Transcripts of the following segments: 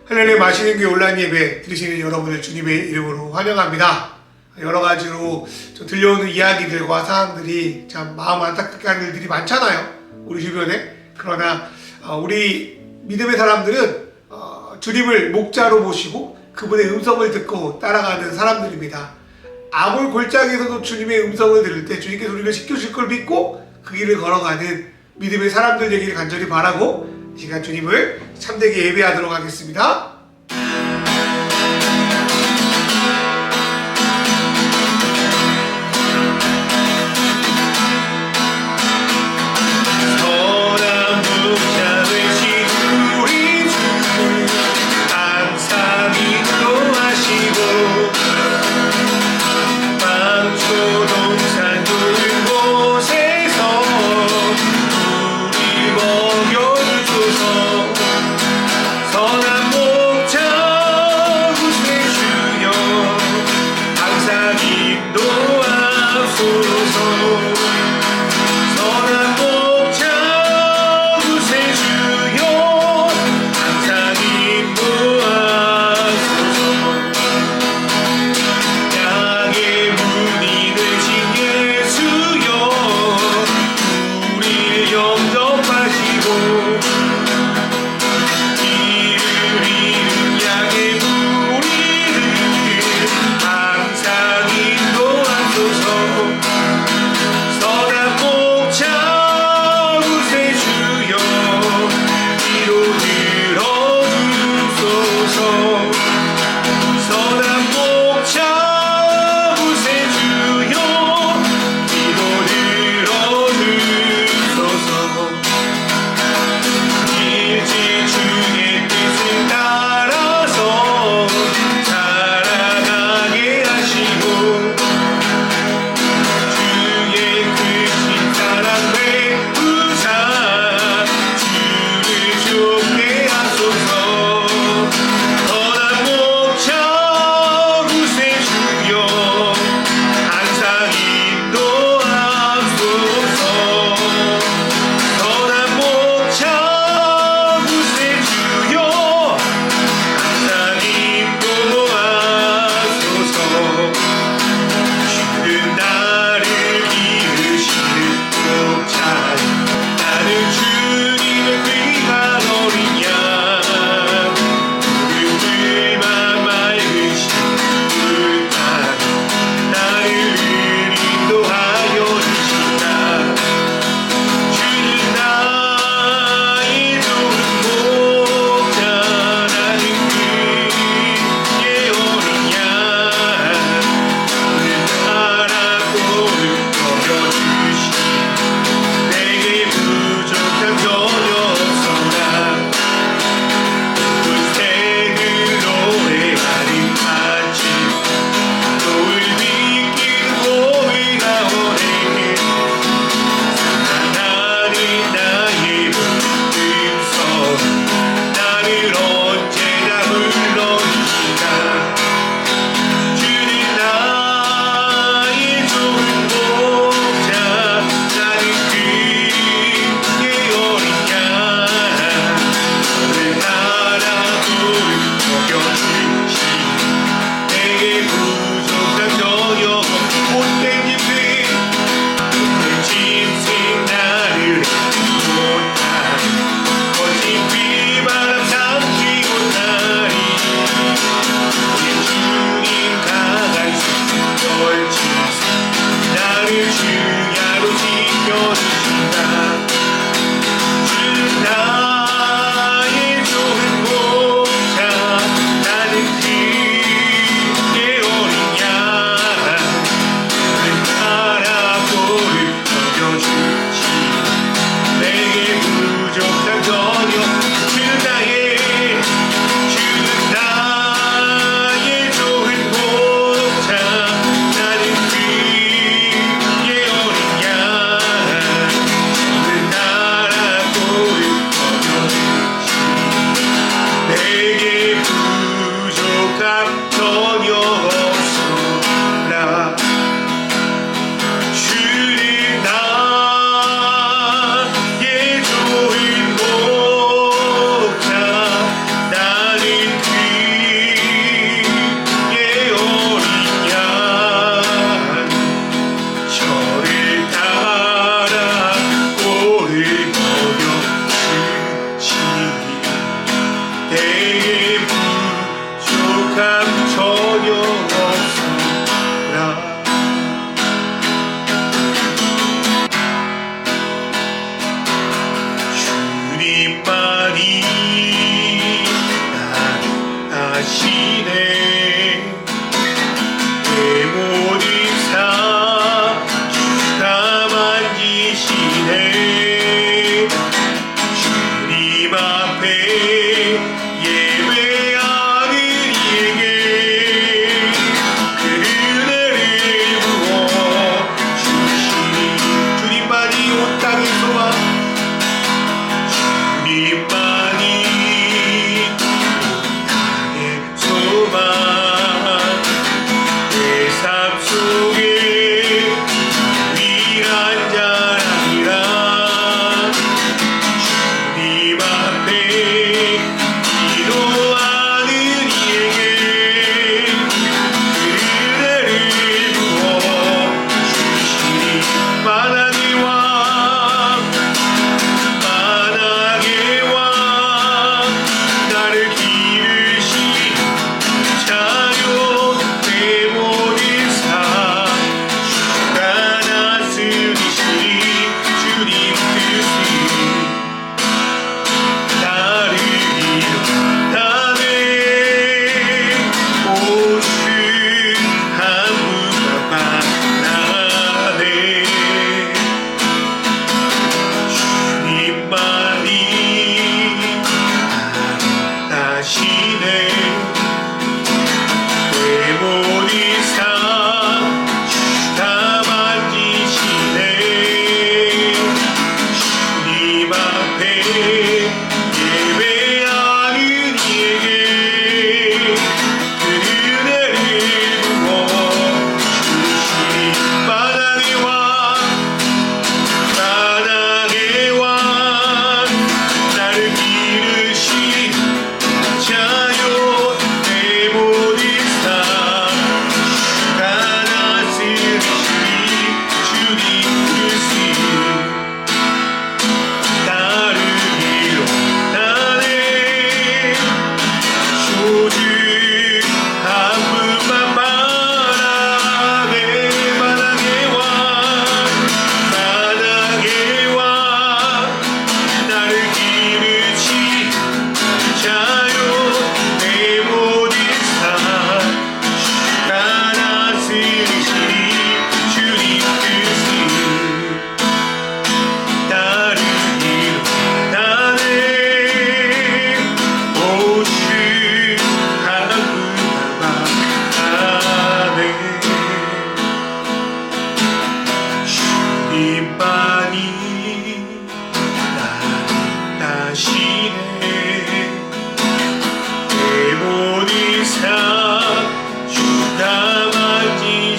할렐루야 마시는 교회 온라인 예배 들으시는 여러분을 주님의 이름으로 환영합니다. 여러 가지로 들려오는 이야기들과 사항들이 참 마음 안타깝게 하는 일들이 많잖아요, 우리 주변에. 그러나 우리 믿음의 사람들은 주님을 목자로 모시고 그분의 음성을 듣고 따라가는 사람들입니다. 아몰 골짜기에서도 주님의 음성을 들을 때 주님께서 우리를 지켜줄 걸 믿고 그 길을 걸어가는 믿음의 사람들 되기를 간절히 바라고 이 시간 주님을 참되게 예배하도록 하겠습니다. 선한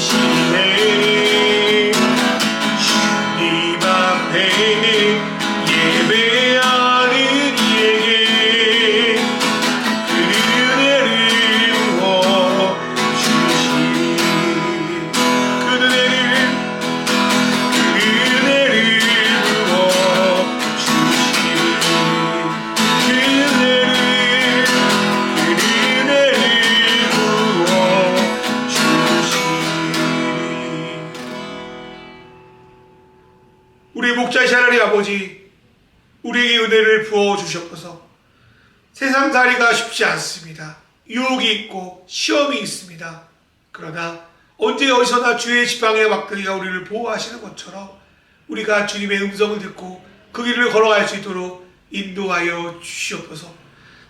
시네 주님 앞에 예배하는 이에게 은혜를 부어 주시니 그 은혜를 부어 주시니 그 은혜를 부어 우리 목자이신 하나님 아버지, 우리에게 은혜를 부어 주셨어서 세상살이가 쉽지 않습니다. 유혹이 있고 시험이 있습니다. 그러나 언제 어디서나 주의 지팡이와 막대기가 우리를 보호하시는 것처럼 우리가 주님의 음성을 듣고 그 길을 걸어갈 수 있도록 인도하여 주시옵소서.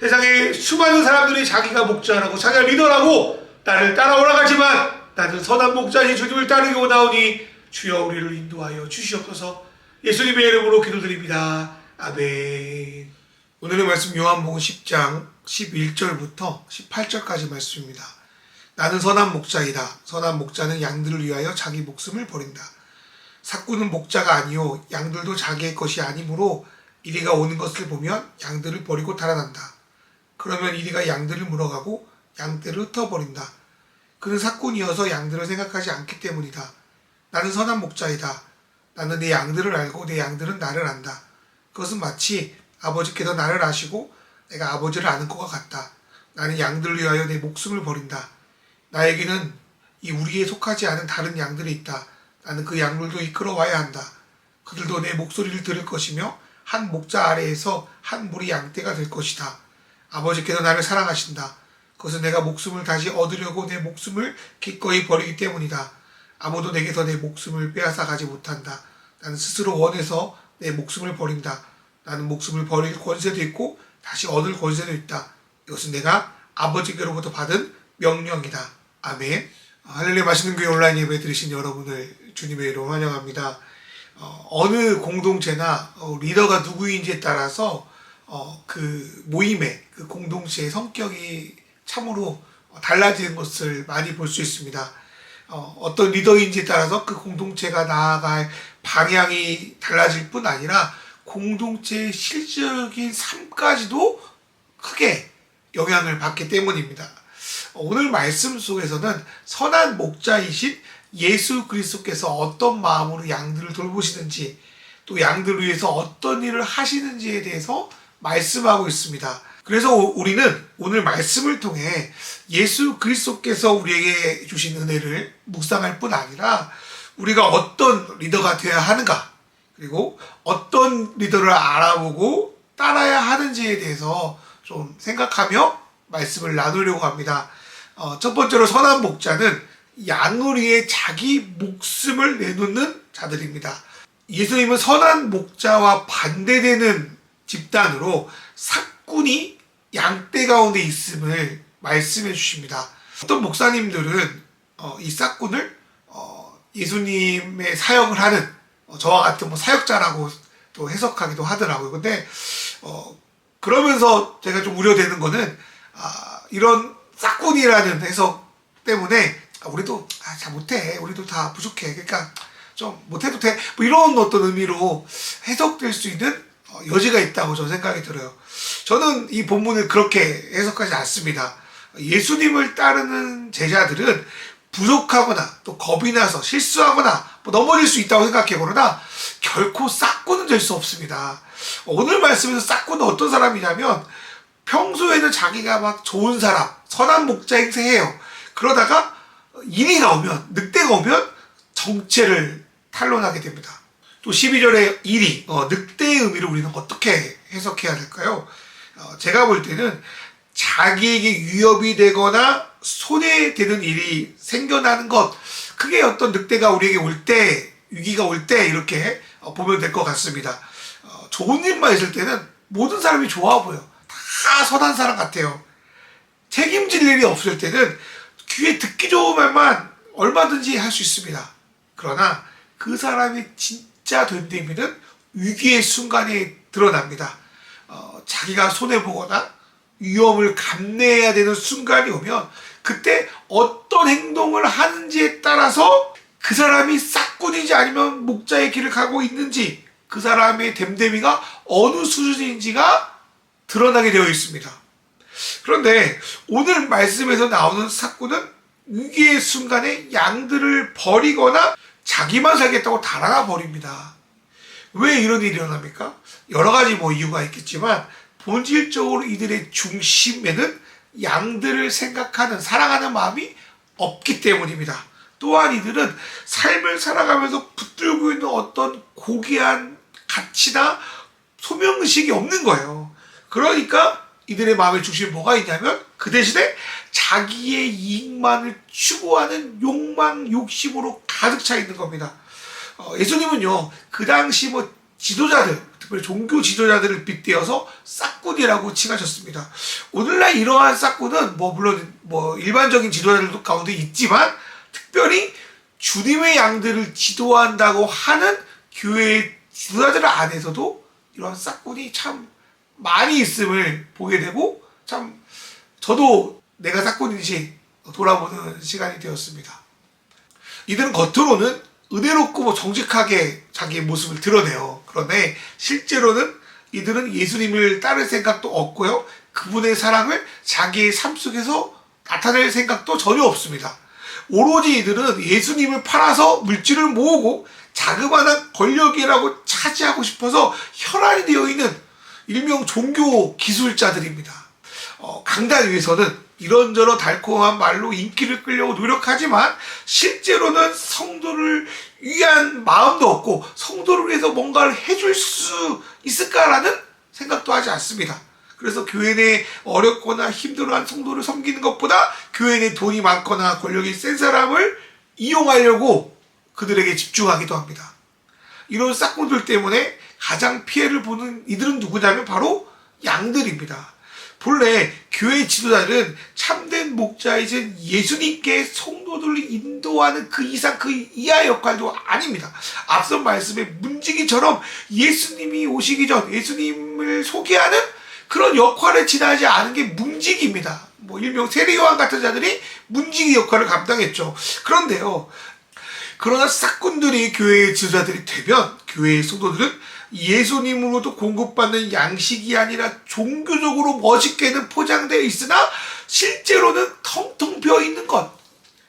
세상에 수많은 사람들이 자기가 목자라고 자기가 리더라고 나를 따라오라 하지만 나는 선한 목자니 주님을 따르기 원하오니 주여 우리를 인도하여 주시옵소서. 예수님의 이름으로 기도드립니다. 아멘. 오늘의 말씀 요한복음 10장 11절부터 18절까지 말씀입니다. 나는 선한 목자이다. 선한 목자는 양들을 위하여 자기 목숨을 버린다. 삭구는 목자가 아니요 양들도 자기의 것이 아니므로 이리가 오는 것을 보면 양들을 버리고 달아난다. 그러면 이리가 양들을 물어가고 양떼를 흩어버린다. 그는 삭군이어서 양들을 생각하지 않기 때문이다. 나는 선한 목자이다. 나는 내 양들을 알고 내 양들은 나를 안다. 그것은 마치 아버지께서 나를 아시고 내가 아버지를 아는 것과 같다. 나는 양들을 위하여 내 목숨을 버린다. 나에게는 이 우리에 속하지 않은 다른 양들이 있다. 나는 그 양들도 이끌어와야 한다. 그들도 내 목소리를 들을 것이며 한 목자 아래에서 한 무리 양떼가 될 것이다. 아버지께서 나를 사랑하신다. 그것은 내가 목숨을 다시 얻으려고 내 목숨을 기꺼이 버리기 때문이다. 아무도 내게서 내 목숨을 빼앗아 가지 못한다. 나는 스스로 원해서 내 목숨을 버린다. 나는 목숨을 버릴 권세도 있고 다시 얻을 권세도 있다. 이것은 내가 아버지께로부터 받은 명령이다. 아멘. 할렐루야. 맛있는 교회 온라인 예배 들으신 여러분을 주님의 이름으로 환영합니다. 어느 공동체나 리더가 누구인지에 따라서 그 모임의 그 공동체의 성격이 참으로 달라지는 것을 많이 볼 수 있습니다. 어떤 리더인지에 따라서 그 공동체가 나아갈 방향이 달라질 뿐 아니라 공동체의 실질적인 삶까지도 크게 영향을 받기 때문입니다. 오늘 말씀 속에서는 선한 목자이신 예수 그리스도께서 어떤 마음으로 양들을 돌보시는지 또 양들을 위해서 어떤 일을 하시는지에 대해서 말씀하고 있습니다. 그래서 우리는 오늘 말씀을 통해 예수 그리스도께서 우리에게 주신 은혜를 묵상할 뿐 아니라 우리가 어떤 리더가 되어야 하는가, 그리고 어떤 리더를 알아보고 따라야 하는지에 대해서 좀 생각하며 말씀을 나누려고 합니다. 첫 번째로 선한 목자는 양을 위해 자기 목숨을 내놓는 자들입니다. 예수님은 선한 목자와 반대되는 집단으로 삭군이 양떼 가운데 있음을 말씀해 주십니다. 어떤 목사님들은 이 삭군을 예수님의 사역을 하는 저와 같은 사역자라고 또 해석하기도 하더라고요. 근데 그러면서 제가 좀 우려되는 거는 이런 삭군이라는 해석 때문에 우리도 잘 못해, 우리도 다 부족해, 그러니까 좀 못해도 돼, 뭐 이런 어떤 의미로 해석될 수 있는 여지가 있다고 저는 생각이 들어요. 저는 이 본문을 그렇게 해석하지 않습니다. 예수님을 따르는 제자들은 부족하거나 또 겁이 나서 실수하거나 넘어질 수 있다고 생각해. 그러나 결코 싹구는 될 수 없습니다. 오늘 말씀에서 싹구는 어떤 사람이냐면 평소에는 자기가 막 좋은 사람, 선한 목자 행세해요. 그러다가 일이 나오면, 늑대가 오면 정체를 탄론하게 됩니다. 또 12절의 일이, 늑대의 의미를 우리는 어떻게 해석해야 될까요? 제가 볼 때는 자기에게 위협이 되거나 손해되는 일이 생겨나는 것, 그게 어떤 늑대가 우리에게 올 때, 위기가 올 때 이렇게 보면 될 것 같습니다. 좋은 일만 있을 때는 모든 사람이 좋아 보여. 다 선한 사람 같아요. 책임질 일이 없을 때는 귀에 듣기 좋은 말만 얼마든지 할 수 있습니다. 그러나 그 사람이 진짜 된 의미는 위기의 순간에 드러납니다. 자기가 손해보거나 위험을 감내해야 되는 순간이 오면 그때 어떤 행동을 하는 사는지에 따라서 그 사람이 싹꾼인지 아니면 목자의 길을 가고 있는지, 그 사람의 됨됨이가 어느 수준인지가 드러나게 되어 있습니다. 그런데 오늘 말씀에서 나오는 싹꾼은 위기의 순간에 양들을 버리거나 자기만 살겠다고 달아나 버립니다. 왜 이런 일이 일어납니까? 여러 가지 이유가 있겠지만 본질적으로 이들의 중심에는 양들을 생각하는, 사랑하는 마음이 없기 때문입니다. 또한 이들은 삶을 살아가면서 붙들고 있는 어떤 고귀한 가치나 소명의식이 없는 거예요. 그러니까 이들의 마음의 중심에 뭐가 있냐면 그 대신에 자기의 이익만을 추구하는 욕망, 욕심으로 가득 차 있는 겁니다. 예수님은요, 그 당시 지도자들, 특별히 종교 지도자들을 빗대어서 싹꾼이라고 칭하셨습니다. 오늘날 이러한 싹꾼은 물론 일반적인 지도자들도 가운데 있지만 특별히 주님의 양들을 지도한다고 하는 교회의 지도자들 안에서도 이러한 싹꾼이 참 많이 있음을 보게 되고, 참 저도 내가 싹꾼인지 돌아보는 시간이 되었습니다. 이들은 겉으로는 은혜롭고 정직하게 자기의 모습을 드러내요. 그런데 실제로는 이들은 예수님을 따를 생각도 없고요, 그분의 사랑을 자기의 삶 속에서 나타낼 생각도 전혀 없습니다. 오로지 이들은 예수님을 팔아서 물질을 모으고 자그마한 권력이라고 차지하고 싶어서 혈안이 되어 있는 일명 종교 기술자들입니다. 강단 위에서는 이런저런 달콤한 말로 인기를 끌려고 노력하지만 실제로는 성도를 위한 마음도 없고 성도를 위해서 뭔가를 해줄 수 있을까라는 생각도 하지 않습니다. 그래서 교회 내 어렵거나 힘들어한 성도를 섬기는 것보다 교회 내 돈이 많거나 권력이 센 사람을 이용하려고 그들에게 집중하기도 합니다. 이런 싹꾼들 때문에 가장 피해를 보는 이들은 누구냐면 바로 양들입니다. 본래 교회 지도자들은 참된 목자이신 예수님께 성도들을 인도하는 그 이상 그 이하의 역할도 아닙니다. 앞선 말씀의 문지기처럼 예수님이 오시기 전 예수님을 소개하는 그런 역할을 지나지 않은 게 문지기입니다. 일명 세례요한 같은 자들이 문지기 역할을 감당했죠. 그런데요, 그러나 싹꾼들이 교회의 지도자들이 되면 교회의 성도들은 예수님으로부터 공급받는 양식이 아니라 종교적으로 멋있게는 포장되어 있으나 실제로는 텅텅 비어 있는 것,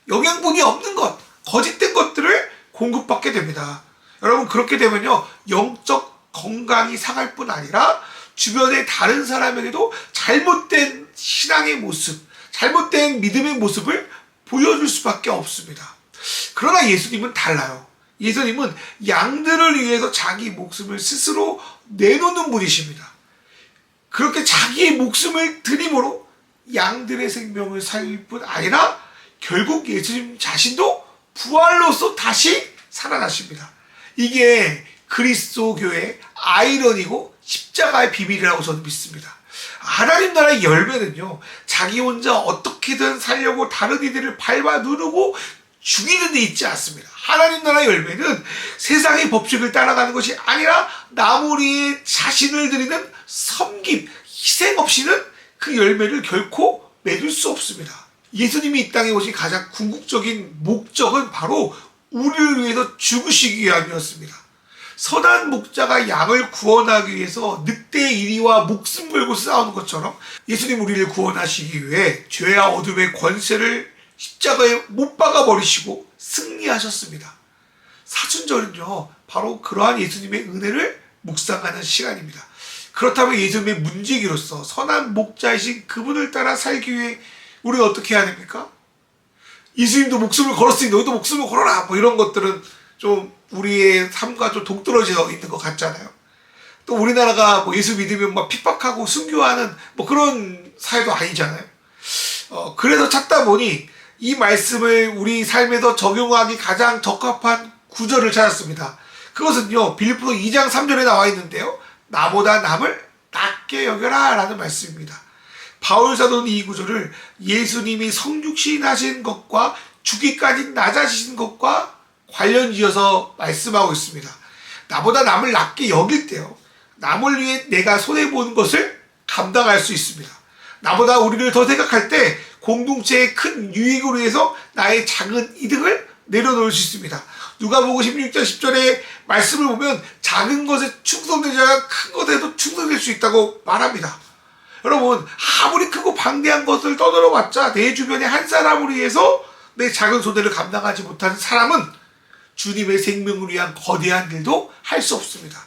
영양분이 없는 것, 거짓된 것들을 공급받게 됩니다. 여러분, 그렇게 되면요, 영적 건강이 상할 뿐 아니라 주변의 다른 사람에게도 잘못된 신앙의 모습, 잘못된 믿음의 모습을 보여줄 수밖에 없습니다. 그러나 예수님은 달라요. 예수님은 양들을 위해서 자기 목숨을 스스로 내놓는 분이십니다. 그렇게 자기의 목숨을 드림으로 양들의 생명을 살릴 뿐 아니라 결국 예수님 자신도 부활로서 다시 살아나십니다. 이게 그리스도교의 아이러니고 십자가의 비밀이라고 저는 믿습니다. 하나님 나라의 열매는요, 자기 혼자 어떻게든 살려고 다른 이들을 밟아 누르고 죽이는 데 있지 않습니다. 하나님 나라의 열매는 세상의 법칙을 따라가는 것이 아니라 나무리의 자신을 드리는 섬김, 희생 없이는 그 열매를 결코 맺을 수 없습니다. 예수님이 이 땅에 오신 가장 궁극적인 목적은 바로 우리를 위해서 죽으시기 위함이었습니다. 선한 목자가 양을 구원하기 위해서 늑대의 이리와 목숨 걸고 싸우는 것처럼 예수님 우리를 구원하시기 위해 죄와 어둠의 권세를 십자가에 못 박아 버리시고 승리하셨습니다. 사순절은요, 바로 그러한 예수님의 은혜를 묵상하는 시간입니다. 그렇다면 예수님의 문지기로서 선한 목자이신 그분을 따라 살기 위해 우리가 어떻게 해야 됩니까? 예수님도 목숨을 걸었으니 너희도 목숨을 걸어라, 이런 것들은 좀 우리의 삶과 좀 동떨어져 있는 것 같잖아요. 또 우리나라가 예수 믿으면 핍박하고 순교하는 그런 사회도 아니잖아요. 그래서 찾다 보니 이 말씀을 우리 삶에서 적용하기 가장 적합한 구절을 찾았습니다. 그것은요, 빌립보서 2장 3절에 나와 있는데요, 나보다 남을 낮게 여겨라 라는 말씀입니다. 바울 사도는 이 구절을 예수님이 성육신하신 것과 죽기까지 낮아지신 것과 관련지어서 말씀하고 있습니다. 나보다 남을 낮게 여길 때요, 남을 위해 내가 손해보는 것을 감당할 수 있습니다. 나보다 우리를 더 생각할 때 공동체의 큰 유익으로 해서 나의 작은 이득을 내려놓을 수 있습니다. 누가복음 16장 10절의 말씀을 보면 작은 것에 충성된 자가 큰 것에도 충성될 수 있다고 말합니다. 여러분, 아무리 크고 방대한 것을 떠들어봤자 내 주변에 한 사람을 위해서 내 작은 손해를 감당하지 못하는 사람은 주님의 생명을 위한 거대한 일도 할 수 없습니다.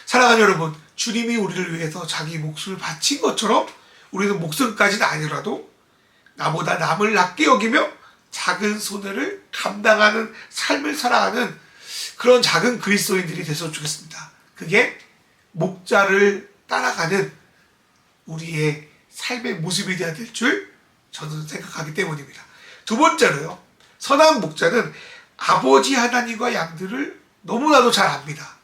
사랑하는 여러분, 주님이 우리를 위해서 자기 목숨을 바친 것처럼 우리는 목숨까지는 아니라도 나보다 남을 낮게 여기며 작은 손해를 감당하는 삶을 살아가는 그런 작은 그리스도인들이 됐으면 좋겠습니다. 그게 목자를 따라가는 우리의 삶의 모습이 되어야 될 줄 저는 생각하기 때문입니다. 두 번째로요, 선한 목자는 아버지 하나님과 양들을 너무나도 잘 압니다.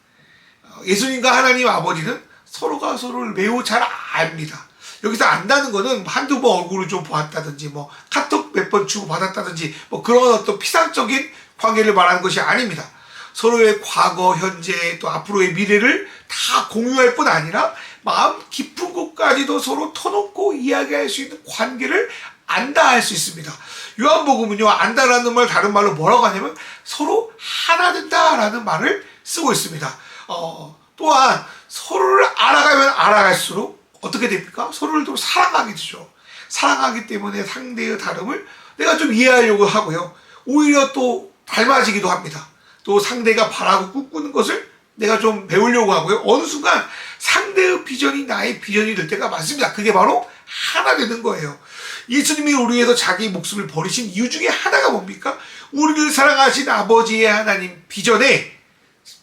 예수님과 하나님 아버지는 서로가 서로를 매우 잘 압니다. 여기서 안다는 거는 한두 번 얼굴을 좀 보았다든지 뭐 카톡 몇 번 주고 받았다든지 뭐 그런 어떤 피상적인 관계를 말하는 것이 아닙니다. 서로의 과거, 현재, 또 앞으로의 미래를 다 공유할 뿐 아니라 마음 깊은 곳까지도 서로 터놓고 이야기할 수 있는 관계를 안다 할 수 있습니다. 요한복음은요, 안다라는 말 다른 말로 뭐라고 하냐면 서로 하나 된다라는 말을 쓰고 있습니다. 또한 서로를 알아가면 알아갈수록 어떻게 됩니까? 서로를 또 사랑하게 되죠. 사랑하기 때문에 상대의 다름을 내가 좀 이해하려고 하고요. 오히려 또 닮아지기도 합니다. 또 상대가 바라고 꿈꾸는 것을 내가 좀 배우려고 하고요. 어느 순간 상대의 비전이 나의 비전이 될 때가 많습니다. 그게 바로 하나 되는 거예요. 예수님이 우리 위해서 자기 목숨을 버리신 이유 중에 하나가 뭡니까? 우리를 사랑하신 아버지의 하나님 비전에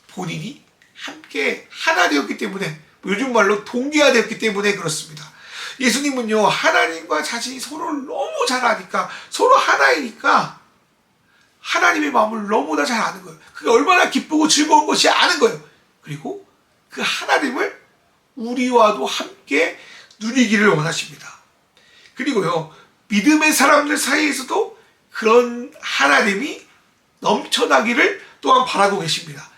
본인이 함께 하나 되었기 때문에, 요즘 말로 동기화되었기 때문에 그렇습니다. 예수님은요, 하나님과 자신이 서로를 너무 잘 아니까, 서로 하나이니까 하나님의 마음을 너무나 잘 아는 거예요. 그게 얼마나 기쁘고 즐거운 것이 아는 거예요. 그리고 그 하나님을 우리와도 함께 누리기를 원하십니다. 그리고요, 믿음의 사람들 사이에서도 그런 하나님이 넘쳐나기를 또한 바라고 계십니다.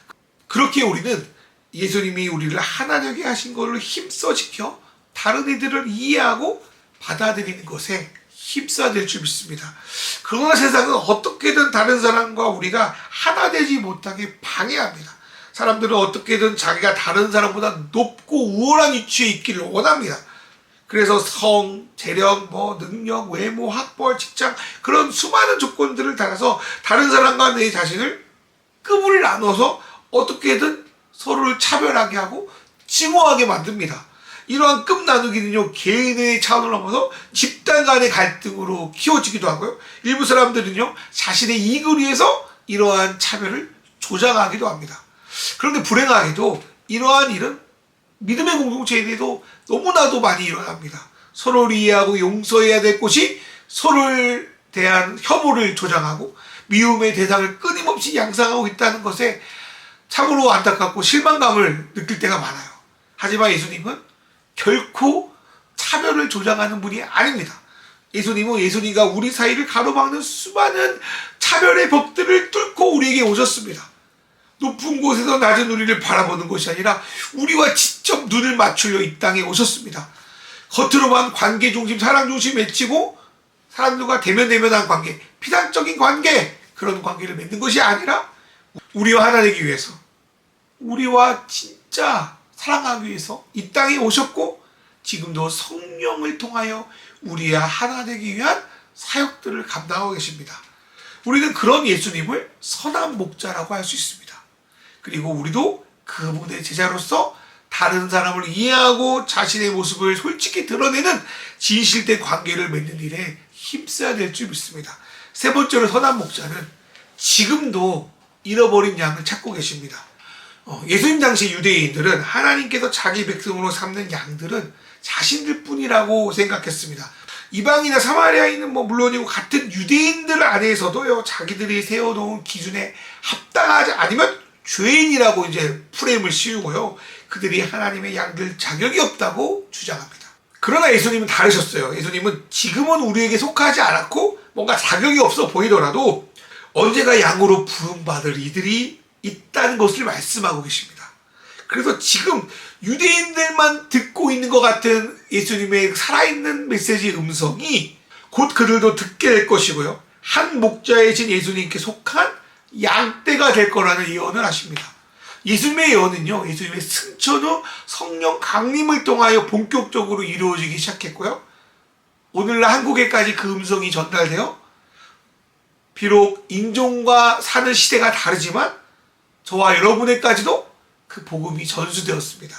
그렇게 우리는 예수님이 우리를 하나 되게 하신 것을 힘써 지켜 다른 이들을 이해하고 받아들이는 것에 힘써야 될 줄 믿습니다. 그러나 세상은 어떻게든 다른 사람과 우리가 하나 되지 못하게 방해합니다. 사람들은 어떻게든 자기가 다른 사람보다 높고 우월한 위치에 있기를 원합니다. 그래서 성, 재력, 능력, 외모, 학벌, 직장, 그런 수많은 조건들을 따라서 다른 사람과 내 자신을 급을 나눠서 어떻게든 서로를 차별하게 하고 징후하게 만듭니다. 이러한 급 나누기는요, 개인의 차원을 넘어서 집단 간의 갈등으로 키워지기도 하고요. 일부 사람들은요, 자신의 이익을 위해서 이러한 차별을 조장하기도 합니다. 그런데 불행하게도 이러한 일은 믿음의 공동체에도 너무나도 많이 일어납니다. 서로를 이해하고 용서해야 될 곳이 서로를 대한 혐오를 조장하고 미움의 대상을 끊임없이 양상하고 있다는 것에 참으로 안타깝고 실망감을 느낄 때가 많아요. 하지만 예수님은 결코 차별을 조장하는 분이 아닙니다. 예수님은 예수님과 우리 사이를 가로막는 수많은 차별의 벽들을 뚫고 우리에게 오셨습니다. 높은 곳에서 낮은 우리를 바라보는 것이 아니라 우리와 직접 눈을 맞추려 이 땅에 오셨습니다. 겉으로만 관계 중심, 사랑 중심 외치고 사람들과 대면대면한 관계, 피상적인 관계, 그런 관계를 맺는 것이 아니라 우리와 하나 되기 위해서, 우리와 진짜 사랑하기 위해서 이 땅에 오셨고 지금도 성령을 통하여 우리와 하나 되기 위한 사역들을 감당하고 계십니다. 우리는 그런 예수님을 선한 목자라고 할 수 있습니다. 그리고 우리도 그분의 제자로서 다른 사람을 이해하고 자신의 모습을 솔직히 드러내는 진실된 관계를 맺는 일에 힘써야 될 줄 믿습니다. 세 번째로 선한 목자는 지금도 잃어버린 양을 찾고 계십니다. 예수님 당시 유대인들은 하나님께서 자기 백성으로 삼는 양들은 자신들 뿐이라고 생각했습니다. 이방이나 사마리아인은 물론이고 같은 유대인들 안에서도요, 자기들이 세워놓은 기준에 합당하지 않으면 죄인이라고 이제 프레임을 씌우고요, 그들이 하나님의 양들 자격이 없다고 주장합니다. 그러나 예수님은 다르셨어요. 예수님은 지금은 우리에게 속하지 않았고 뭔가 자격이 없어 보이더라도 언제가 양으로 부름받을 이들이 있다는 것을 말씀하고 계십니다. 그래서 지금 유대인들만 듣고 있는 것 같은 예수님의 살아있는 메시지 음성이 곧 그들도 듣게 될 것이고요. 한 목자이신 예수님께 속한 양떼가 될 거라는 예언을 하십니다. 예수님의 예언은요, 예수님의 승천 후 성령 강림을 통하여 본격적으로 이루어지기 시작했고요. 오늘날 한국에까지 그 음성이 전달되어 비록 인종과 사는 시대가 다르지만 저와 여러분에까지도 그 복음이 전수되었습니다.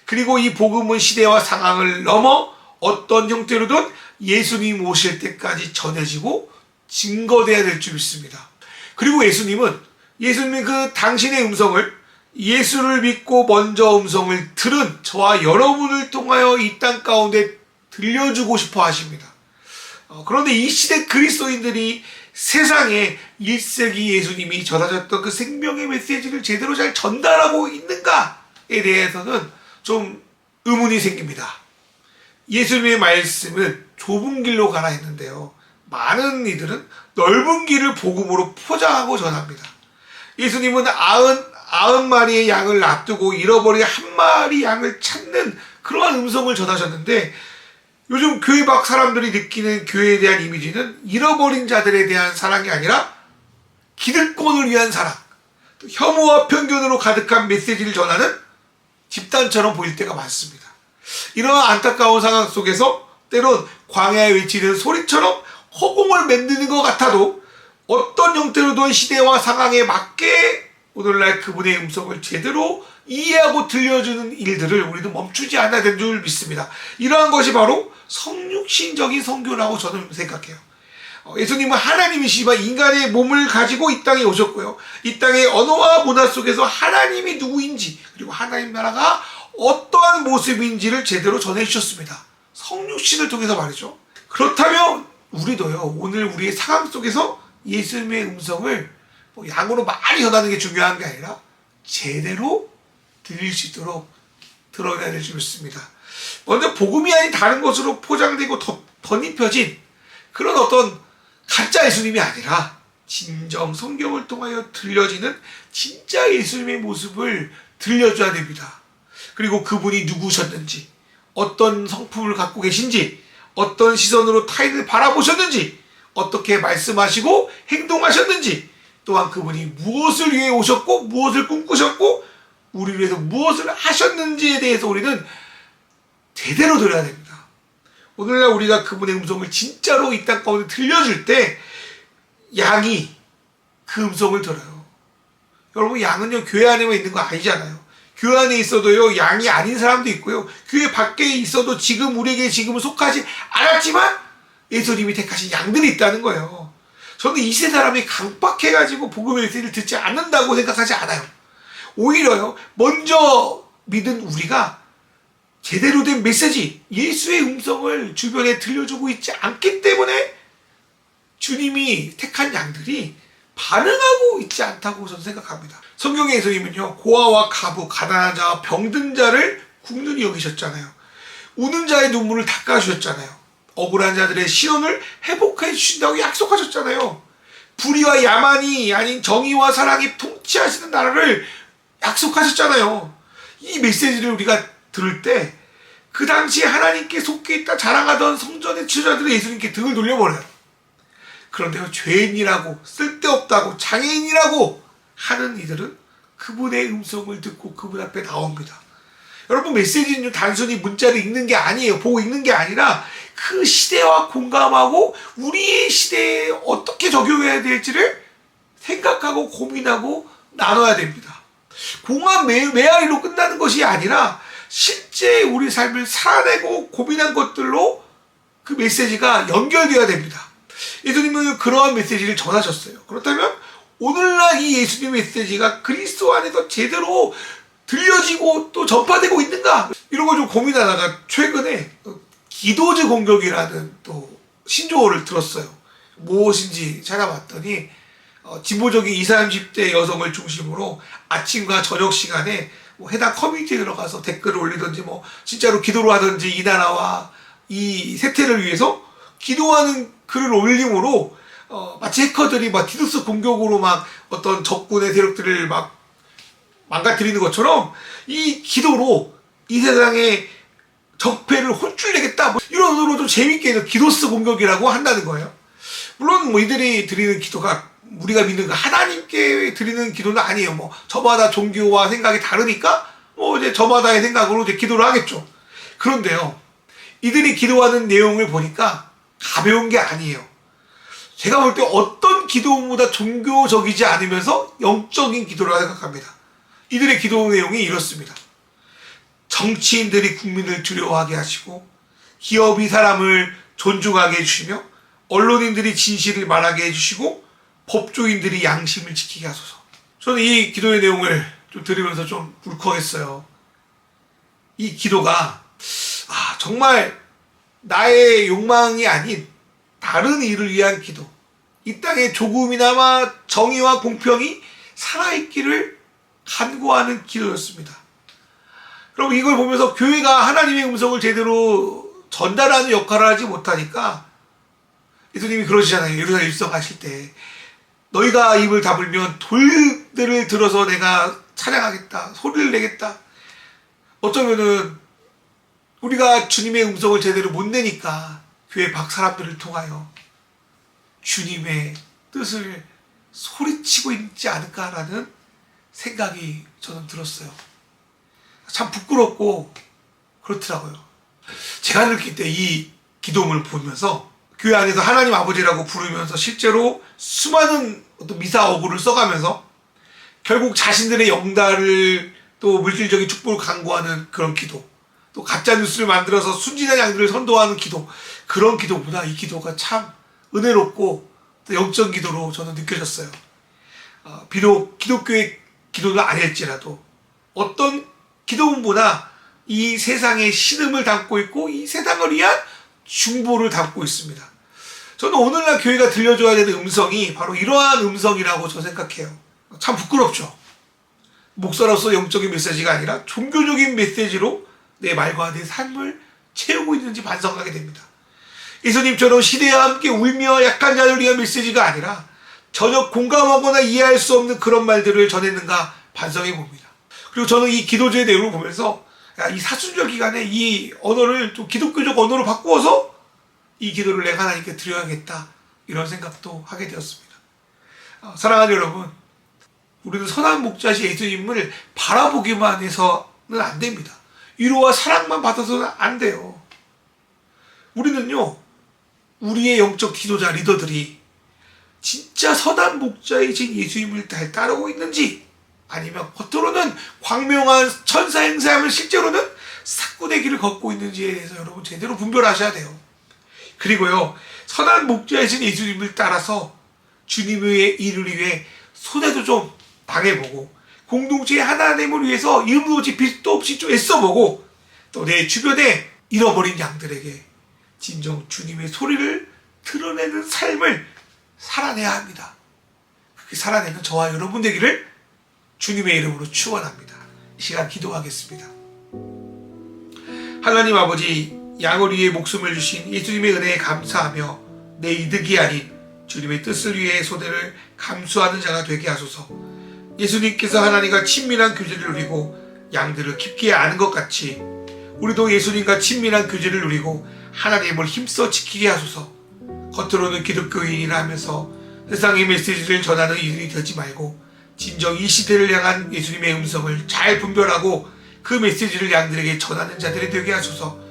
그리고 이 복음은 시대와 상황을 넘어 어떤 형태로든 예수님 오실 때까지 전해지고 증거돼야 될 줄 믿습니다. 그리고 예수님은 그 당신의 음성을 예수를 믿고 먼저 음성을 들은 저와 여러분을 통하여 이 땅 가운데 들려주고 싶어 하십니다. 그런데 이 시대 그리스도인들이 세상에 1세기 예수님이 전하셨던 그 생명의 메시지를 제대로 잘 전달하고 있는가에 대해서는 좀 의문이 생깁니다. 예수님의 말씀은 좁은 길로 가라 했는데요. 많은 이들은 넓은 길을 복음으로 포장하고 전합니다. 예수님은 90마리의 양을 놔두고 잃어버린 한 마리 양을 찾는 그러한 음성을 전하셨는데 요즘 교회 밖 사람들이 느끼는 교회에 대한 이미지는 잃어버린 자들에 대한 사랑이 아니라 기득권을 위한 사랑, 혐오와 편견으로 가득한 메시지를 전하는 집단처럼 보일 때가 많습니다. 이러한 안타까운 상황 속에서 때론 광야에 외치는 소리처럼 허공을 만드는 것 같아도 어떤 형태로든 시대와 상황에 맞게 오늘날 그분의 음성을 제대로 이해하고 들려주는 일들을 우리도 멈추지 않아야 되는 줄 믿습니다. 이러한 것이 바로 성육신적인 선교라고 저는 생각해요. 예수님은 하나님이시지만 인간의 몸을 가지고 이 땅에 오셨고요. 이 땅의 언어와 문화 속에서 하나님이 누구인지 그리고 하나님 나라가 어떠한 모습인지를 제대로 전해주셨습니다. 성육신을 통해서 말이죠. 그렇다면 우리도요, 오늘 우리의 상황 속에서 예수님의 음성을 양으로 많이 전하는 게 중요한 게 아니라 제대로 들릴 수 있도록 들어야 될 줄 믿습니다. 먼저 복음이 아닌 다른 것으로 포장되고 덧입혀진 그런 어떤 가짜 예수님이 아니라 진정 성경을 통하여 들려지는 진짜 예수님의 모습을 들려줘야 됩니다. 그리고 그분이 누구셨는지, 어떤 성품을 갖고 계신지, 어떤 시선으로 타인을 바라보셨는지, 어떻게 말씀하시고 행동하셨는지, 또한 그분이 무엇을 위해 오셨고 무엇을 꿈꾸셨고 우리를 위해서 무엇을 하셨는지에 대해서 우리는 제대로 들어야 됩니다. 오늘날 우리가 그분의 음성을 진짜로 이 땅 가운데 들려줄 때 양이 그 음성을 들어요. 여러분, 양은요 교회 안에만 있는 거 아니잖아요. 교회 안에 있어도요 양이 아닌 사람도 있고요, 교회 밖에 있어도 지금 우리에게 지금은 속하지 않았지만 예수님이 택하신 양들이 있다는 거예요. 저는 이 시대 사람이 강박해가지고 복음의 메시지를 듣지 않는다고 생각하지 않아요. 오히려요, 먼저 믿은 우리가 제대로 된 메시지, 예수의 음성을 주변에 들려주고 있지 않기 때문에 주님이 택한 양들이 반응하고 있지 않다고 저는 생각합니다. 성경의 예수님은요, 고아와 가부, 가난한 자와 병든 자를 국률이 여기셨잖아요. 우는 자의 눈물을 닦아주셨잖아요. 억울한 자들의 시련을 회복해 주신다고 약속하셨잖아요. 불의와 야만이 아닌 정의와 사랑이 통치하시는 나라를 약속하셨잖아요. 이 메시지를 우리가 들을 때 그 당시에 하나님께 속해 있다 자랑하던 성전의 지도자들이 예수님께 등을 돌려버려요. 그런데요, 죄인이라고 쓸데없다고 장애인이라고 하는 이들은 그분의 음성을 듣고 그분 앞에 나옵니다. 여러분, 메시지는 단순히 문자를 읽는 게 아니에요. 보고 읽는 게 아니라 그 시대와 공감하고 우리의 시대에 어떻게 적용해야 될지를 생각하고 고민하고 나눠야 됩니다. 공감 메아리로 끝나는 것이 아니라 실제 우리 삶을 살아내고 고민한 것들로 그 메시지가 연결되어야 됩니다. 예수님은 그러한 메시지를 전하셨어요. 그렇다면 오늘날 이 예수님의 메시지가 그리스도 안에서 제대로 들려지고 또 전파되고 있는가? 이런 걸 좀 고민하다가 최근에 기도제 공격이라는 또 신조어를 들었어요. 무엇인지 찾아봤더니 진보적인 20, 30대 여성을 중심으로 아침과 저녁 시간에 뭐 해당 커뮤니티에 들어가서 댓글을 올리든지 뭐 진짜로 기도를 하든지 이 나라와 이 세태를 위해서 기도하는 글을 올림으로 마치 해커들이 막 디도스 공격으로 막 어떤 적군의 세력들을 막 망가뜨리는 것처럼 이 기도로 이 세상에 적폐를 혼쭐내겠다, 뭐 이런 언어로 좀 재밌게 기도스 공격이라고 한다는 거예요. 물론 뭐 이들이 드리는 기도가 우리가 믿는 그 하나님께 드리는 기도는 아니에요. 뭐 저마다 종교와 생각이 다르니까 뭐 이제 저마다의 생각으로 이제 기도를 하겠죠. 그런데요, 이들이 기도하는 내용을 보니까 가벼운 게 아니에요. 제가 볼 때 어떤 기도보다 종교적이지 않으면서 영적인 기도라고 생각합니다. 이들의 기도 내용이 이렇습니다. 정치인들이 국민을 두려워하게 하시고, 기업이 사람을 존중하게 해주시며, 언론인들이 진실을 말하게 해주시고, 법조인들이 양심을 지키게 하소서. 저는 이 기도의 내용을 좀 들으면서 좀 울컥했어요. 이 기도가 정말 나의 욕망이 아닌 다른 일을 위한 기도, 이 땅에 조금이나마 정의와 공평이 살아있기를 간구하는 기도였습니다. 그럼 이걸 보면서 교회가 하나님의 음성을 제대로 전달하는 역할을 하지 못하니까 예수님이 그러시잖아요. 예루살렘 입성하실 때 너희가 입을 다물면 돌들을 들어서 내가 찬양하겠다, 소리를 내겠다. 어쩌면은 우리가 주님의 음성을 제대로 못 내니까 교회 밖 사람들을 통하여 주님의 뜻을 소리치고 있지 않을까라는 생각이 저는 들었어요. 참 부끄럽고 그렇더라고요. 제가 느낄 때 이 기도문을 보면서 교회 안에서 하나님 아버지라고 부르면서 실제로 수많은 어떤 미사 어구를 써가면서 결국 자신들의 영달을 또 물질적인 축복을 강구하는 그런 기도, 또 가짜 뉴스를 만들어서 순진한 양들을 선도하는 기도, 그런 기도보다 이 기도가 참 은혜롭고 또 영적 기도로 저는 느껴졌어요. 비록 기독교의 기도는 아닐지라도 어떤 기도문보다 이 세상의 신음을 담고 있고 이 세상을 위한 중보를 담고 있습니다. 저는 오늘날 교회가 들려줘야 되는 음성이 바로 이러한 음성이라고 저 생각해요. 참 부끄럽죠. 목사로서 영적인 메시지가 아니라 종교적인 메시지로 내 말과 내 삶을 채우고 있는지 반성하게 됩니다. 예수님처럼 시대와 함께 울며 약한 자를 위한 메시지가 아니라 전혀 공감하거나 이해할 수 없는 그런 말들을 전했는가 반성해 봅니다. 그리고 저는 이 기도제의 내용을 보면서 이 사순절 기간에 이 언어를 좀 기독교적 언어로 바꾸어서 이 기도를 내가 하나님께 드려야겠다, 이런 생각도 하게 되었습니다. 사랑하는 여러분, 우리는 선한 목자시 예수님을 바라보기만 해서는 안 됩니다. 위로와 사랑만 받아서는 안 돼요. 우리는요, 우리의 영적 지도자 리더들이 진짜 선한 목자이신 예수님을 잘 따르고 있는지, 아니면 겉으로는 광명한 천사 행세하면 실제로는 사꾼의 길을 걷고 있는지에 대해서 여러분 제대로 분별하셔야 돼요. 그리고요, 선한 목자이신 예수님을 따라서 주님의 일을 위해 손해도 좀 당해보고, 공동체의 하나님을 위해서 이름도 없이 빛도 없이 좀 애써보고, 또 내 주변에 잃어버린 양들에게 진정 주님의 소리를 드러내는 삶을 살아내야 합니다. 그렇게 살아내는 저와 여러분 되기를 주님의 이름으로 축원합니다. 이 시간 기도하겠습니다. 하나님 아버지, 양을 위해 목숨을 주신 예수님의 은혜에 감사하며 내 이득이 아닌 주님의 뜻을 위해 소대를 감수하는 자가 되게 하소서. 예수님께서 하나님과 친밀한 교제를 누리고 양들을 깊게 아는 것 같이 우리도 예수님과 친밀한 교제를 누리고 하나님을 힘써 지키게 하소서. 겉으로는 기독교인이라 하면서 세상의 메시지를 전하는 일이 되지 말고 진정 이 시대를 향한 예수님의 음성을 잘 분별하고 그 메시지를 양들에게 전하는 자들이 되게 하소서.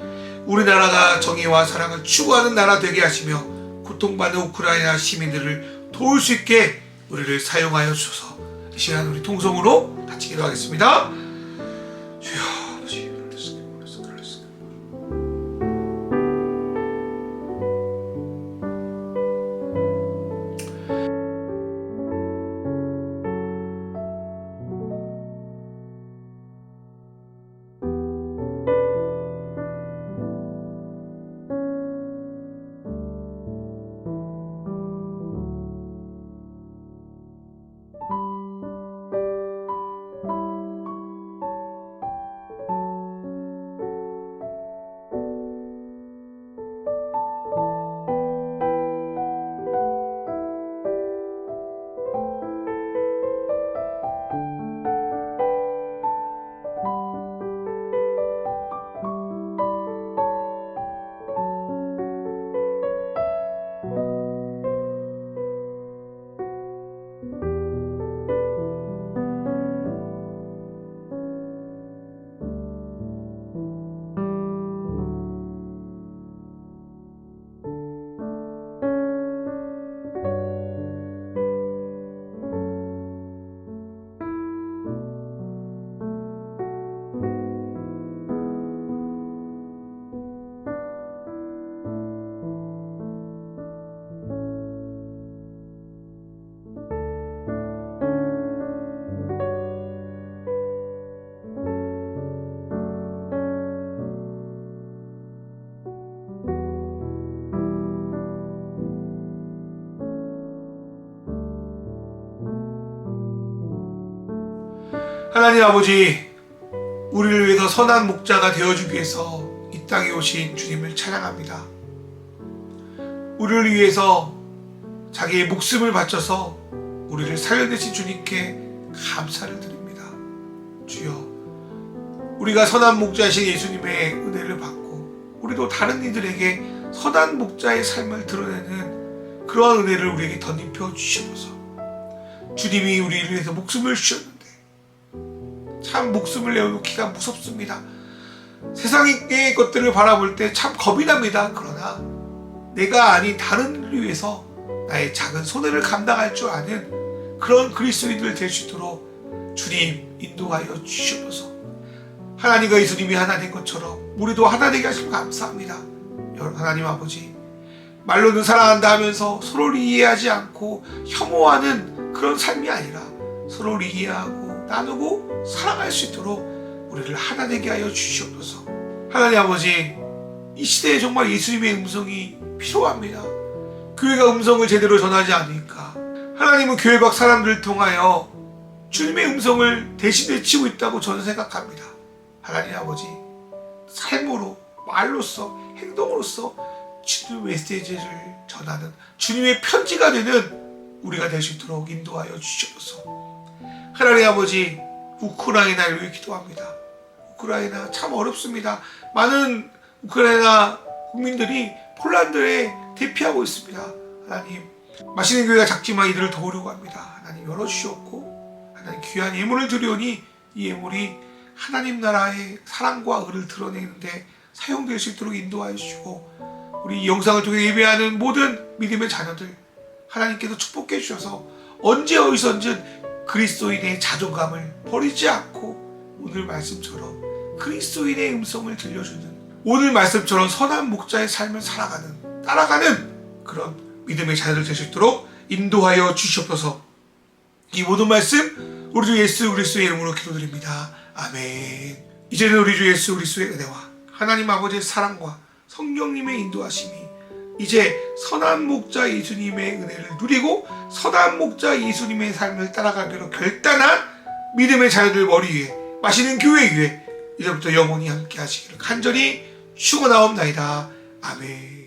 우리나라가 정의와 사랑을 추구하는 나라 되게 하시며 고통받는 우크라이나 시민들을 도울 수 있게 우리를 사용하여 주소서. 이 시간 우리 통성으로 같이 기도하겠습니다. 주여. 하나님 아버지, 우리를 위해서 선한 목자가 되어주기 위해서 이 땅에 오신 주님을 찬양합니다. 우리를 위해서 자기의 목숨을 바쳐서 우리를 살려내신 주님께 감사를 드립니다. 주여, 우리가 선한 목자이신 예수님의 은혜를 받고 우리도 다른 이들에게 선한 목자의 삶을 드러내는 그러한 은혜를 우리에게 덧입혀 주시옵소서. 주님이 우리를 위해서 목숨을 주셨는데 참 목숨을 내어놓기가 무섭습니다. 세상의 것들을 바라볼 때 참 겁이 납니다. 그러나 내가 아닌 다른 이를 위해서 나의 작은 손해를 감당할 줄 아는 그런 그리스도인들 될 수 있도록 주님 인도하여 주시옵소서. 하나님과 예수님이 하나 된 것처럼 우리도 하나 되게 하시면 감사합니다. 하나님 아버지, 말로는 사랑한다 하면서 서로를 이해하지 않고 혐오하는 그런 삶이 아니라 서로를 이해하고 나누고 사랑할 수 있도록 우리를 하나 되게 하여 주시옵소서. 하나님 아버지, 이 시대에 정말 예수님의 음성이 필요합니다. 교회가 음성을 제대로 전하지 않으니까 하나님은 교회 밖 사람들을 통하여 주님의 음성을 대신 외치고 있다고 저는 생각합니다. 하나님 아버지, 삶으로, 말로써, 행동으로써 주님의 메시지를 전하는 주님의 편지가 되는 우리가 될 수 있도록 인도하여 주시옵소서. 하나님 아버지, 우크라이나를 위해 기도합니다. 우크라이나 참 어렵습니다. 많은 우크라이나 국민들이 폴란드에 대피하고 있습니다. 하나님, 마시는 교회가 작지만 이들을 도우려고 합니다. 하나님 열어주시옵고, 하나님 귀한 예물을 드리오니 이 예물이 하나님 나라의 사랑과 의를 드러내는데 사용될 수 있도록 인도하여 주시고, 우리 이 영상을 통해 예배하는 모든 믿음의 자녀들 하나님께서 축복해 주셔서 언제 어디선든 그리스도인의 자존감을 버리지 않고 오늘 말씀처럼 그리스도인의 음성을 들려주는, 오늘 말씀처럼 선한 목자의 삶을 살아가는, 따라가는 그런 믿음의 자녀들 될 수 있도록 인도하여 주시옵소서. 이 모든 말씀 우리 주 예수 그리스도의 이름으로 기도드립니다. 아멘. 이제는 우리 주 예수 그리스도의 은혜와 하나님 아버지의 사랑과 성령님의 인도하심이 이제 선한 목자 예수님의 은혜를 누리고 선한 목자 예수님의 삶을 따라가기로 결단한 믿음의 자녀들 머리 위에, 마시는 교회 위에 이제부터 영원히 함께 하시기를 간절히 축원하옵나이다. 아멘.